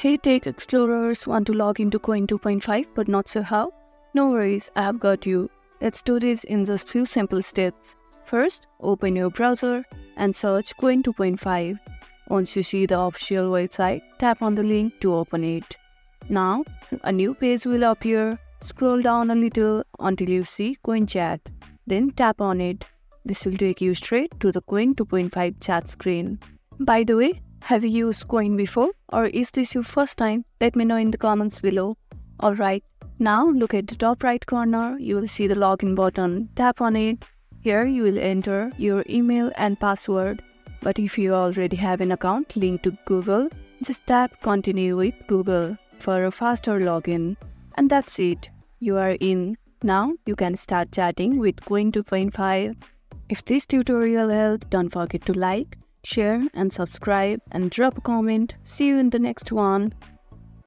Hey tech explorers, want to log into QWEN 2.5 but not sure how? No worries, I have got you. Let's do this in just few simple steps. First, open your browser and search QWEN 2.5. Once you see the official website, tap on the link to open it. Now, a new page will appear. Scroll down a little until you see QWEN Chat. Then tap on it. This will take you straight to the QWEN 2.5 chat screen. By the way, have you used QWEN before, or is this your first time? Let me know in the comments below. Alright, now look at the top right corner, you will see the login button. Tap on it. Here you will enter your email and password. But if you already have an account linked to Google, just tap continue with Google for a faster login. And that's it. You are in. Now you can start chatting with QWEN 2.5. If this tutorial helped, don't forget to like, share and subscribe and drop a comment. See you in the next one.